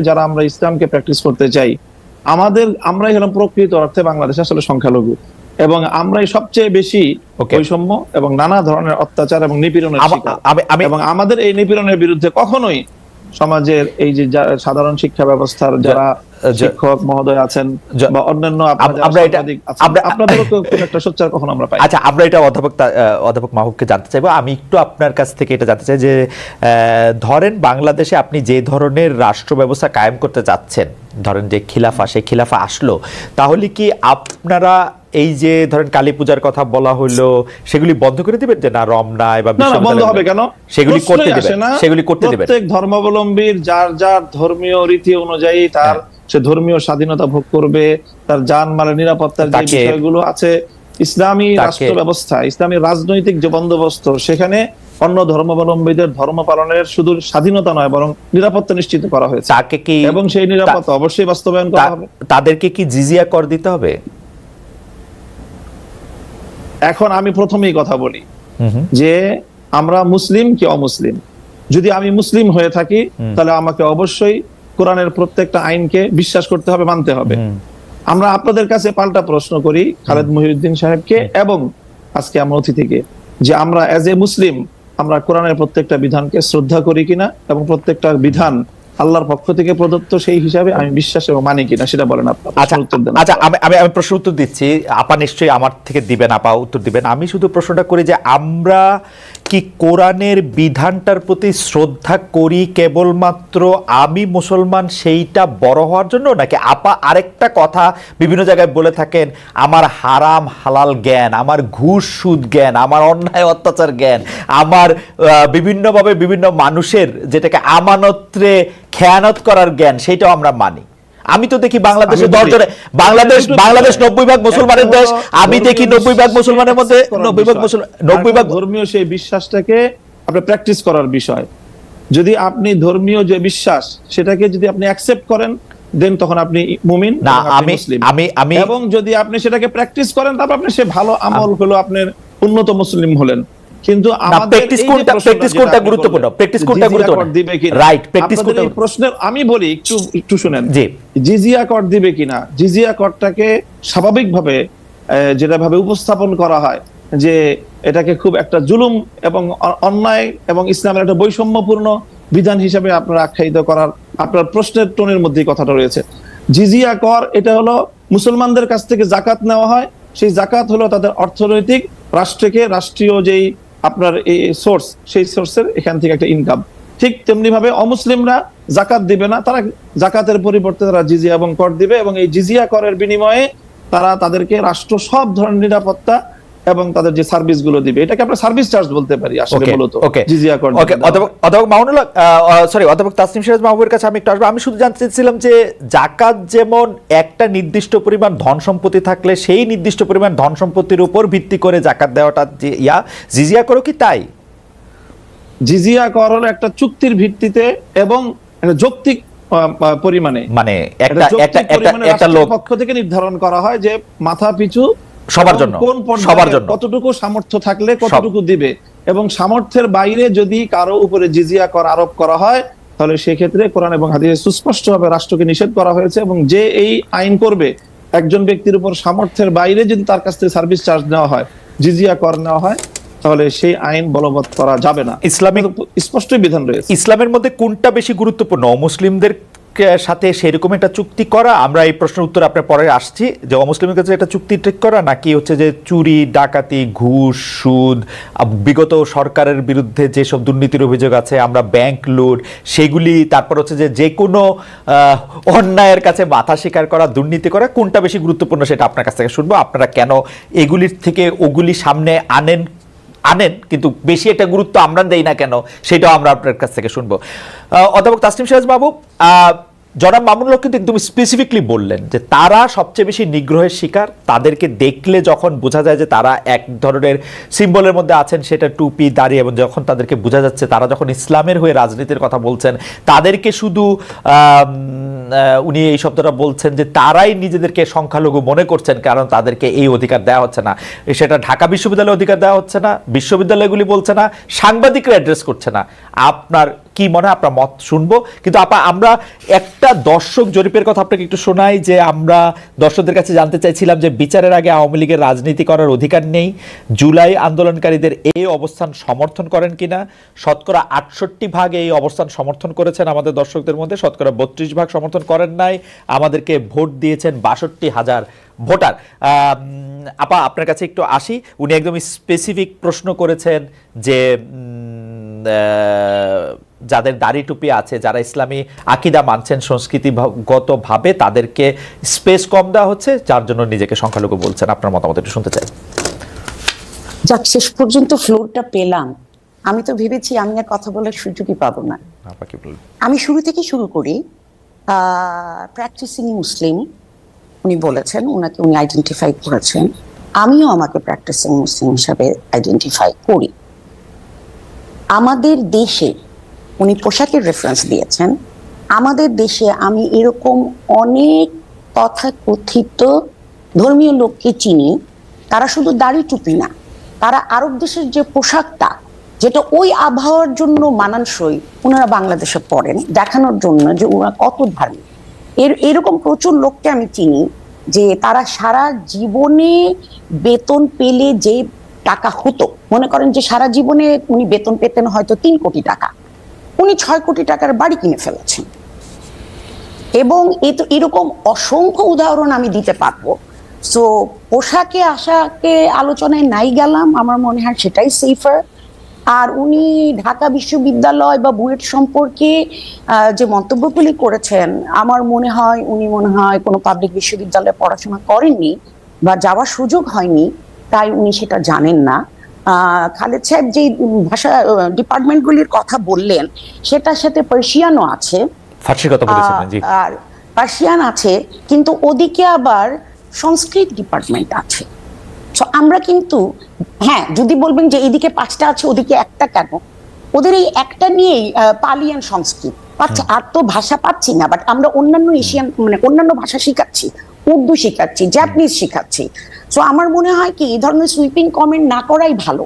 যারা আমরা ইসলামকে প্র্যাকটিস করতে চাই, আমরাই হলাম প্রকৃত অর্থে বাংলাদেশে আসলে সংখ্যালঘু, এবং আমরাই সবচেয়ে বেশি বৈষম্য এবং নানা ধরনের অত্যাচার এবং নিপীড়নের শিকার। এবং আমাদের এই নিপীড়নের বিরুদ্ধে কখনোই সমাজের এই যে সাধারণ শিক্ষা ব্যবস্থার যারা শিক্ষক মহোদয় আছেন বা অন্যান্য আপনাদেরও একটা সোচ্চার কখনো আমরা পাই। আচ্ছা, আমরা এটা অধ্যাপক মাহবুবকে জানতে চাইবো। আমি একটু আপনার কাছ থেকে এটা জানতে চাই যে ধরেন বাংলাদেশে আপনি যে ধরনের রাষ্ট্র ব্যবস্থা কায়েম করতে চাচ্ছেন, ধরেন যে খিলাফা, সেই খিলাফা আসলো, তাহলে কি আপনারা এই যে ধরেন কালী পূজার কথা বলা হলো সেগুলি বন্ধ করে দিবেন? যে না, রমনায় বা বন্ধ হবে কেন, সেগুলি করতে দিবেন? সেগুলি করতে দিবেন। প্রত্যেক ধর্মাবলম্বীর যার যার ধর্মীয় রীতি অনুযায়ী তার সে ধর্মীয় স্বাধীনতা ভোগ করবে, তার জানমালের নিরাপত্তার যে বিষয়গুলো আছে ইসলামী রাষ্ট্র ব্যবস্থা, ইসলামী রাজনৈতিক যে বন্দোবস্ত, সেখানে অন্য ধর্মাবলম্বীদের ধর্ম পালনের শুধু স্বাধীনতা নয় বরং নিরাপত্তা নিশ্চিত করা হয়েছে, এবং সেই নিরাপত্তা অবশ্যই বাস্তবায়ন করা হবে। তাদেরকে কি জিজিয়া কর দিতে হবে? এখন আমি প্রথমেই কথা বলি যে আমরা মুসলিম কি অমুসলিম। যদি আমি মুসলিম হয়ে থাকি তাহলে আমাকে অবশ্যই কোরআনের প্রত্যেকটা আইনকে বিশ্বাস করতে হবে, মানতে হবে। আমরা আপনাদের কাছে পাল্টা প্রশ্ন করি খালেদ মহিউদ্দিন সাহেবকে এবং আজকে আমার অতিথিকে, যে আমরা অ্যাজ এ মুসলিম আমরা কোরআনের প্রত্যেকটা বিধানকে শ্রদ্ধা করি কিনা এবং প্রত্যেকটা বিধান আল্লাহর পক্ষ থেকে প্রদত্ত সেই হিসাবে আমি বিশ্বাস এবং মানি কিনা, সেটা বলেন আপনারা। আচ্ছা, আমি প্রশ্ন উত্তর দিচ্ছি, আপা নিশ্চয়ই আমার থেকে দিবেন, আপা উত্তর দিবেন। আমি শুধু প্রশ্নটা করি যে আমরা কি কোরআনের বিধানটার প্রতি শ্রদ্ধা করি কেবলমাত্র আমি মুসলমান সেইটা বড় হওয়ার জন্য, নাকি আপা আরেকটা কথা বিভিন্ন জায়গায় বলে থাকেন, আমার হারাম হালাল জ্ঞান, আমার ঘুষ সুদ জ্ঞান, আমার অন্যায় অত্যাচার জ্ঞান, আমার বিভিন্নভাবে বিভিন্ন মানুষের যেটাকে আমানতরে খেয়ানত করার জ্ঞান, সেইটাও আমরা মানি? আমি তো দেখি বাংলাদেশে বাংলাদেশ 90% মুসলমানের দেশ, আমি দেখি 90% মুসলমানের মধ্যে 90% ধর্মীয় সেই বিশ্বাসটাকে আপনি প্র্যাকটিস করার বিষয়। যদি আপনি ধর্মীয় যে বিশ্বাস সেটাকে যদি আপনি অ্যাকসেপ্ট করেন দেন তখন আপনি মুমিন না, আমি এবং যদি আপনি সেটাকে প্র্যাকটিস করেন তারপর আপনি সে ভালো আমল হলো আপনার উন্নত মুসলিম হলেন। কিন্তু আমি বলি একটু শুনেন, জিজিয়া কর দিবে কিনা, জিজিয়া করটাকে স্বাভাবিকভাবে যেটা ভাবে উপস্থাপন করা হয় যে এটাকে খুব একটা জুলুম এবং অন্যায় এবং ইসলামের একটা বৈষম্যপূর্ণ বিধান হিসেবে আপনারা আখ্যায়িত করার আপনার প্রশ্নের টোনের মধ্যেই কথাটা রয়েছে। জিজিয়া কর এটা হলো মুসলমানদের কাছ থেকে জাকাত নেওয়া হয়, সেই জাকাত হলো তাদের অর্থনৈতিক রাষ্ট্রীয় যেই আপনার এই সোর্স, সেই সোর্সের এখান থেকে একটা ইনকাম। ঠিক তেমনি ভাবে অমুসলিমরা জাকাত দিবে না, তারা জাকাতের পরিবর্তে তারা জিজিয়া এবং কর দিবে, এবং এই জিজিয়া করের বিনিময়ে তারা তাদেরকে রাষ্ট্র সব ধরনের নিরাপত্তা এবং তাদের যে সার্ভিস গুলো দিবে, এটাকে আমরা সার্ভিস চার্জ বলতে পারি আসলে মূলত জিজিয়া কর। অধ্যাপক তাসনিম সিরাজ মাহবুবের কাছে আমি একটু আসবো। আমি শুধু জানতে চাইছিলাম যে জাকাত যেমন একটা নির্দিষ্ট পরিমাণ ধন সম্পত্তি থাকলে সেই নির্দিষ্ট পরিমাণ ধন সম্পত্তির উপর ভিত্তি করে জাকাত দেওয়াটা যে জিজিয়া করো কি তাই? জিজিয়া কর হলো একটা চুক্তির ভিত্তিতে এবং যৌক্তিক পরিমাণে, মানে একটা লোক পক্ষ থেকে নির্ধারণ করা হয় যে মাথা পিছু সবার জন্য কতটুকু সামর্থ্য থাকলে কতটুকু দিবে, এবং সামর্থ্যের বাইরে যদি কারো উপরে জিজিয়া কর আরোপ করা হয় তাহলে সেক্ষেত্রে কোরআন এবং হাদিসে সুস্পষ্টভাবে রাষ্ট্রকে নিষেধ করা হয়েছে, এবং যে এই আইন করবে একজন ব্যক্তির উপর সামর্থ্যের বাইরে যদি তার কাছ থেকে সার্ভিস চার্জ নেওয়া হয়, জিজিয়া কর নেওয়া হয়, তাহলে সেই আইন বলবৎ করা যাবে না। ইসলামিক স্পষ্ট বিধান রয়েছে। ইসলামের মধ্যে কোনটা বেশি গুরুত্বপূর্ণ, অমুসলিমদের সাথে সেরকম একটা চুক্তি করা, আমরা এই প্রশ্নের উত্তর আপনার পরে আসছি, যে অমুসলিমের কাছে একটা চুক্তি ঠিক করা, নাকি হচ্ছে যে চুরি ডাকাতি ঘুষ সুদ বিগত সরকারের বিরুদ্ধে যেসব দুর্নীতির অভিযোগ আছে, আমরা ব্যাংক লুট সেগুলি, তারপর হচ্ছে যে কোনো অন্যায়ের কাছে মাথা স্বীকার করা, দুর্নীতি করা, কোনটা বেশি গুরুত্বপূর্ণ সেটা আপনার কাছ থেকে শুনবো। আপনারা কেন এগুলির থেকে ওগুলি সামনে আনেন কিন্তু বেশি একটা গুরুত্ব আমরা দেই না কেন, সেটাও আমরা আপনার কাছ থেকে শুনবো। অধ্যাপক তাসনিম সিরাজ মাহবুব, জনাব মামুনুল হক কিন্তু একদম স্পেসিফিকলি বললেন যে তারা সবচেয়ে বেশি নিগ্রহের শিকার, তাদেরকে দেখলে যখন বোঝা যায় যে তারা এক ধরনের সিম্বলের মধ্যে আছেন, সেটা টুপি দাড়ি, এবং যখন তাদেরকে বোঝা যাচ্ছে তারা যখন ইসলামের হয়ে রাজনীতির কথা বলছেন, তাদেরকে শুধু উনি এই শব্দটা বলছেন যে তারাই নিজেদেরকে সংখ্যালঘু মনে করছেন কারণ তাদেরকে এই অধিকার দেওয়া হচ্ছে না, সেটা ঢাকা বিশ্ববিদ্যালয়ে অধিকার দেওয়া হচ্ছে না, বিশ্ববিদ্যালয়গুলি বলছে না, সাংবাদিকরা অ্যাড্রেস করছে না। আপনার কি মনে হয় আপনার মত শুনবো। কিন্তু আপা আমরা একটা দর্শক জরিপের কথা আপনাকে একটু শোনাই, যে আমরা দর্শকদের কাছে জানতে চাইছিলাম যে বিচারের আগে আওয়ামী লীগের রাজনীতি করার অধিকার নেই, জুলাই আন্দোলনকারীদের এই অবস্থান সমর্থন করেন কিনা। শতকরা 68% এই অবস্থান সমর্থন করেছেন আমাদের দর্শকদের মধ্যে, শতকরা 32% সমর্থন করেন নাই। আমাদেরকে ভোট দিয়েছেন 62,000 ভোটার। আপা আপনার কাছে একটু আসি, উনি একদম স্পেসিফিক প্রশ্ন করেছেন যে যাদের দাড়ি টুপি আছে, যারা ইসলামী আকিদা মানছেন সংস্কৃতিগতভাবে, তাদেরকে স্পেস কম দেওয়া হচ্ছে, যার জন্য নিজেকে সংখ্যালঘু বলছেন। আপনার মতামত একটু শুনতে চাই। যাক, শেষ পর্যন্ত ফ্লোরটা পেলাম। আমি তো ভেবেছি আমি আর কথা বলার সুযোগই পাবো না। আমি শুরু থেকে শুরু করি। প্র্যাকটিসিং মুসলিম উনি বলেছেন, উনাকে উনি আইডেন্টিফাই করেছেন, আমিও আমাকে প্র্যাকটিসিং মুসলিম হিসাবে আইডেন্টিফাই করি। আমাদের দেশে উনি পোশাকের রেফারেন্স দিয়েছেন, আমাদের দেশে আমি এরকম অনেক তথাকথিত ধর্মীয় লোককে চিনি, তারা শুধু দাড়ি টুপি না, তারা আরব দেশের যে পোশাকটা যেটা ওই আবহাওয়ার জন্য মানানসই, ওনারা বাংলাদেশে পড়েন দেখানোর জন্য যে ওনারা কত ধার্মিক। এরকম প্রচুর লোককে আমি চিনি যে তারা সারা জীবনে বেতন পেলে যে টাকা হতো, মনে করেন যে সারা জীবনে উনি বেতন পেতেন হয়তো 3 কোটি টাকা, উনি 6 কোটি টাকার বাড়ি কিনে ফেলেছেন। এবং এরকম অসংখ্য উদাহরণ আমি দিতে পারবো। সো পোশাকে আশাকে আলোচনায় নাই গেলাম, আমার মনে হয় সেটাই সেফার। আর উনি ঢাকা বিশ্ববিদ্যালয় বা বুয়েট সম্পর্কে যে মন্তব্যগুলি করেছেন, আমার মনে হয় উনি কোনো পাবলিক বিশ্ববিদ্যালয়ে পড়াশোনা করেননি বা যাওয়ার সুযোগ হয়নি, তাই উনি সেটা জানেন না। খালেদ সাহেব যে ভাষা ডিপার্টমেন্টগুলির কথা বললেন, সেটার সাথে পার্সিয়ানও আছে, আর পার্সিয়ান আছে, কিন্তু ওদিকে আবার সংস্কৃত ডিপার্টমেন্ট আছে। আমরা কিন্তু হ্যাঁ, যদি বলবেন যে এইদিকে 5টা আছে ওদিকে একটা কেন, ওদের এই একটা নিয়েই পালিয়ান সংস্কৃত পাচ্ছে, আর তো ভাষা পাচ্ছি না। বাট আমরা অন্যান্য এশিয়ান অন্যান্য ভাষা শিখাচ্ছি, উর্দু শিখাচ্ছি, জাপানিজ শিখাচ্ছি। সো আমার মনে হয় কি এই ধরনের সুইপিং কমেন্ট না করাই ভালো।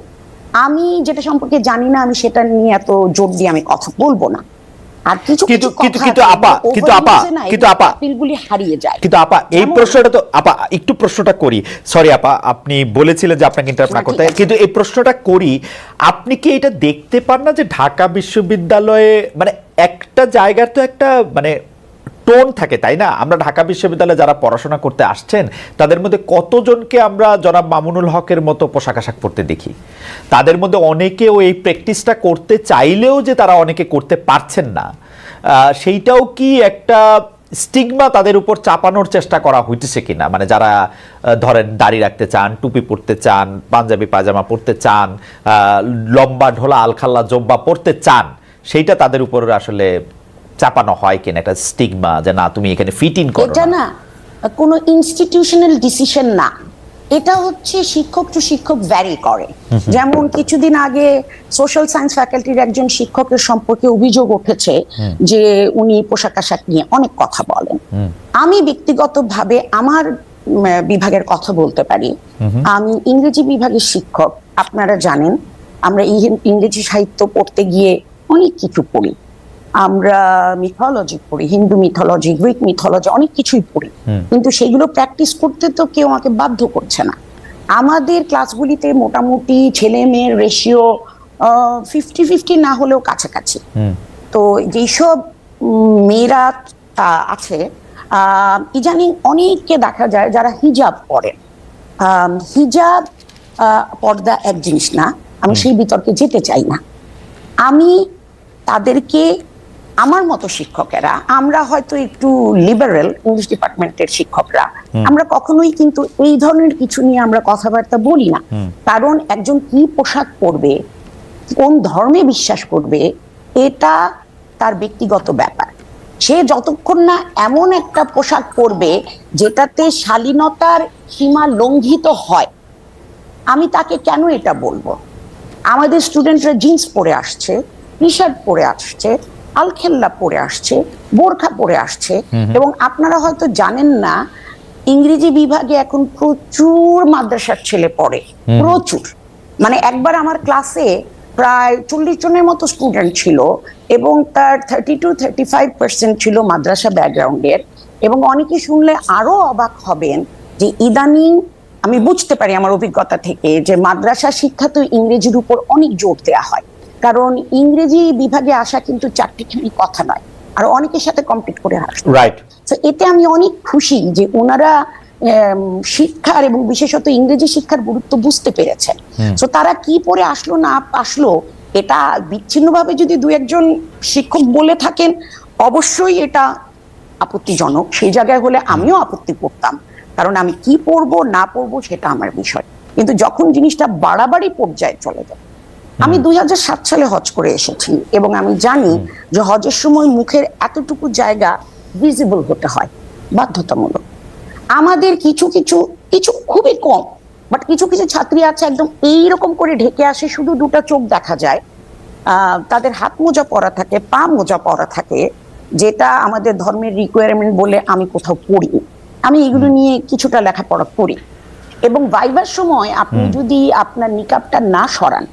আমি যেটা সম্পর্কে জানি না, আমি সেটা নিয়ে এত জোর দিয়ে আমি কথা বলবো না। আর কিছু এই প্রশ্নটা তো আপা একটু প্রশ্নটা করি, সরি আপা আপনি বলেছিলেন যে আপনাকে ইন্টারাপ্ট না করতে, কিন্তু এই প্রশ্নটা করি, আপনি কি এটা দেখতে পান না যে ঢাকা বিশ্ববিদ্যালয়ে মানে একটা জায়গার তো একটা মানে টোন থাকে, তাই না? আমরা ঢাকা বিশ্ববিদ্যালয়ে যারা পড়াশোনা করতে আসছেন তাদের মধ্যে কতজনকে আমরা জনাব মামুনুল হকের মতো পোশাক আশাক পরতে দেখি? তাদের মধ্যে অনেকেও এই প্র্যাকটিসটা করতে চাইলেও যে তারা অনেকে করতে পারছেন না, সেইটাও কি একটা স্টিগমা তাদের উপর চাপানোর চেষ্টা করা হইতেছে কিনা? মানে যারা ধরেন দাড়ি রাখতে চান, টুপি পরতে চান, পাঞ্জাবি পায়জামা পরতে চান, লম্বা ঢোলা আলখাল্লা জব্বা পরতে চান, সেইটা তাদের উপর আসলে চাপানো হয় কিনা একটা স্টিগমা যে না তুমি এখানে ফিট ইন করো? এটা না কোনো ইনস্টিটিউশনাল ডিসিশন না, এটা হচ্ছে শিক্ষক টু শিক্ষক ভ্যারি করে। যেমন কিছুদিন আগে সোশ্যাল সায়েন্স ফ্যাকাল্টির একজন শিক্ষকের সম্পর্কে অভিযোগ উঠেছে যে উনি পোশাক আশাক নিয়ে অনেক কথা বলেন। আমি ব্যক্তিগতভাবে আমার বিভাগের কথা বলতে পারি, আমি ইংরেজি বিভাগের শিক্ষক। আপনারা জানেন আমরা ইংরেজি সাহিত্য পড়তে গিয়ে অনেক কিছু পড়ি, আমরা মিথোলজি পড়ি, হিন্দু মিথোলজি, গ্রিক মিথোলজি, অনেক কিছুই পড়ি, কিন্তু সেগুলো প্র্যাকটিস করতে তো কেউ আমাকে বাধ্য করছে না। আমাদের ক্লাসগুলিতে মোটামুটি ছেলে মেয়ের রেশিও 50-50 না হলেও কাছাকাছি। তো যেসব মেয়েরা আছে ইদানিং অনেককে দেখা যায় যারা হিজাব পরেন। হিজাব পর্দা এক জিনিস না, আমি সেই বিতর্কে যেতে চাই না। আমি তাদেরকে, আমার মতো শিক্ষকেরা, আমরা হয়তো একটু লিবারেল ইংলিশ ডিপার্টমেন্টের শিক্ষকরা, আমরা কখনোই কিন্তু এই ধরনের কিছু নিয়ে আমরা কথাবার্তা বলি না। কারণ একজন কি পোশাক পরবে, কোন ধর্মে বিশ্বাস করবে, এটা তার ব্যক্তিগত ব্যাপার। সে যতক্ষণ না এমন একটা পোশাক পরবে যেটাতে শালীনতার সীমা লঙ্ঘিত হয়, আমি তাকে কেন এটা বলবো? আমাদের স্টুডেন্টরা জিন্স পরে আসছে, টি শার্ট পরে আসছে, আলখেল্লা পরে আসছে, বোরখা পরে আসছে। এবং আপনারা হয়তো জানেন না, ইংরেজি বিভাগে এখন প্রচুর মাদ্রাসার ছেলে পড়ে, প্রচুর। মানে একবার আমার ক্লাসে প্রায় 40 জনের মতো স্টুডেন্ট ছিল এবং তার 30-35% ছিল মাদ্রাসা ব্যাকগ্রাউন্ডের। এবং অনেকে শুনলে আরো অবাক হবেন যে ইদানিং আমি বুঝতে পারি আমার অভিজ্ঞতা থেকে যে মাদ্রাসা শিক্ষা তো ইংরেজির উপর অনেক জোর দেওয়া হয়, কারণ ইংরেজি বিভাগে আসা কিন্তু চারটিখানি কথা নয়, আর অনেকের সাথে কম্পিট করে আসে। রাইট। তো এতে আমি অনেক খুশি যে ওনারা শিক্ষার এবং বিশেষত ইংরেজি শিক্ষার গুরুত্ব বুঝতে পেরেছেন। তো তারা কি পড়ে আসলো না আসলো এটা বিচ্ছিন্নভাবে যদি দু একজন শিক্ষক বলে থাকেন অবশ্যই এটা আপত্তিজনক। সেই জায়গায় হলে আমিও আপত্তি করতাম, কারণ আমি কি পড়বো না পড়বো সেটা আমার বিষয়। কিন্তু যখন জিনিসটা বাড়াবাড়ি পর্যায়ে চলে যায়, আমি 2007 সালে হজ করে এসেছি এবং আমি জানি যে হজের সময় মুখের এতটুকু জায়গা ভিজিবল হতে হয়, বাধ্যতামূলক। আমাদের কিছু কিছু কিছু খুবই কম, বাট কিছু কিছু ছাত্রী আছে একদম এইরকম করে ঢেকে আসে, শুধু দুটো চোখ দেখা যায়, তাদের হাত মোজা পরা থাকে, পা মোজা পরা থাকে, যেটা আমাদের ধর্মের রিকোয়ারমেন্ট বলে আমি কোথাও পড়ি। আমি এগুলো নিয়ে কিছুটা লেখাপড়া করি। এবং ভাইবার সময় আপনি যদি আপনার নিকাবটা না সরান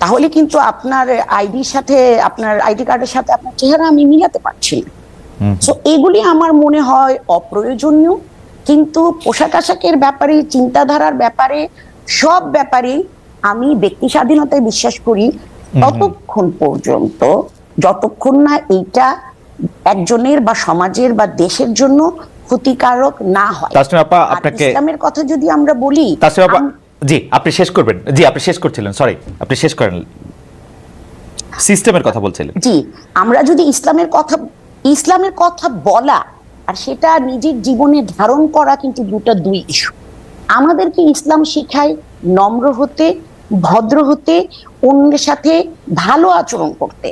তাহলে কিন্তু আপনার আইডির সাথে, আপনার আইডি কার্ডের সাথে আপনার চেহারা আমি মিলাতে পারছি না। সো এগুলি আমার মনে হয় অপ্রয়োজনীয়। কিন্তু পোশাক আশাকের ব্যাপারে, চিন্তাধারার ব্যাপারে, সব ব্যাপারে আমি ব্যক্তি স্বাধীনতায় বিশ্বাস করি ততক্ষণ পর্যন্ত যতক্ষণ না এইটা একজনের বা সমাজের বা দেশের জন্য ক্ষতিকারক না হয়। ইসলামের কথা যদি আমরা বলি, জি আপনি শেষ করবেন। জি আপনি শেষ করছিলেন, সরি আপনি শেষ করেন, সিস্টেমের কথা বলছিলেন। জি, আমরা যদি ইসলামের কথা বলা আর সেটা নিজের জীবনে ধারণ করা কিন্তু দুই ইস্যু। আমাদেরকে ইসলাম শেখায় নম্র হতে, ভদ্র হতে, অন্যের সাথে ভালো আচরণ করতে।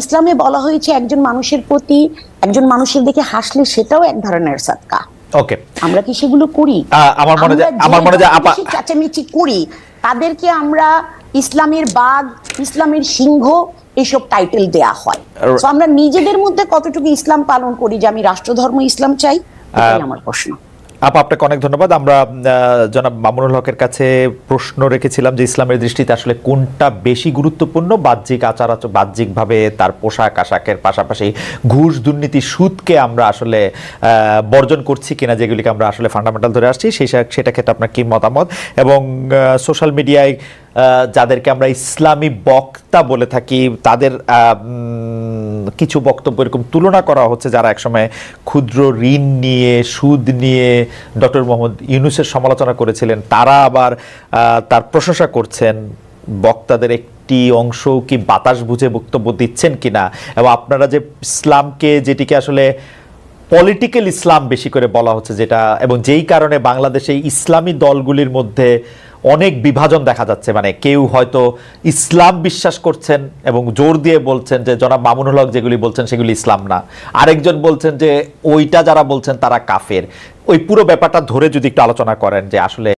ইসলামে বলা হয়েছে একজন মানুষের প্রতি, একজন মানুষের দিকে হাসলে সেটাও এক ধরনের সাদকা। ওকে, আমরা কি সেগুলো করি? আমার মনে হয় আপা চেঁচামেচি করি, তাদেরকে আমরা ইসলামের বাঘ, ইসলামের সিংহ এইসব টাইটেল দেয়া হয়। তো আমরা নিজেদের মধ্যে কতটুকু ইসলাম পালন করি যে আমি রাষ্ট্রধর্ম ইসলাম চাই, এটাই আমার প্রশ্ন। আপা আপনাকে অনেক ধন্যবাদ। আমরা জনাব মামুনুল হকের কাছে প্রশ্ন রেখেছিলাম যে ইসলামের দৃষ্টিতে আসলে কোনটা বেশি গুরুত্বপূর্ণ, বাহ্যিক বাহ্যিকভাবে তার পোশাক আশাকের পাশাপাশি ঘুষ, দুর্নীতি, সুদকে আমরা আসলে বর্জন করছি কিনা, যেগুলিকে আমরা আসলে ফান্ডামেন্টাল ধরে আসছি, সেটা ক্ষেত্রে আপনার কি মতামত। এবং সোশ্যাল মিডিয়ায় যাদেরকে আমরা ইসলামী বক্তা বলে থাকি তাদের কিছু বক্তব্য এরকম তুলনা করা হচ্ছে, যারা একসময় ক্ষুদ্র ঋণ নিয়ে, সুদ নিয়ে ডক্টর মোহাম্মদ ইউনূসের সমালোচনা করেছিলেন, তারা আবার তার প্রশংসা করছেন। বক্তাদের একটি অংশ কি বাতাস বুঝে বক্তব্য দিচ্ছেন কিনা, এবং আপনারা যে ইসলামকে, যেটিকে আসলে পলিটিক্যাল ইসলাম বেশি করে বলা হচ্ছে, যেটা এবং যেই কারণে বাংলাদেশে ইসলামী দলগুলির মধ্যে অনেক বিভাজন দেখা যাচ্ছে, মানে কেউ হয়তো ইসলাম বিশ্বাস করছেন এবং জোর দিয়ে বলছেন যে জনাব মামুনুল হক যেগুলি বলছেন সেগুলি ইসলাম না, আরেকজন বলছেন যে ওইটা যারা বলছেন তারা কাফের। ওই পুরো ব্যাপারটা ধরে যদি একটু আলোচনা করেন যে আসলে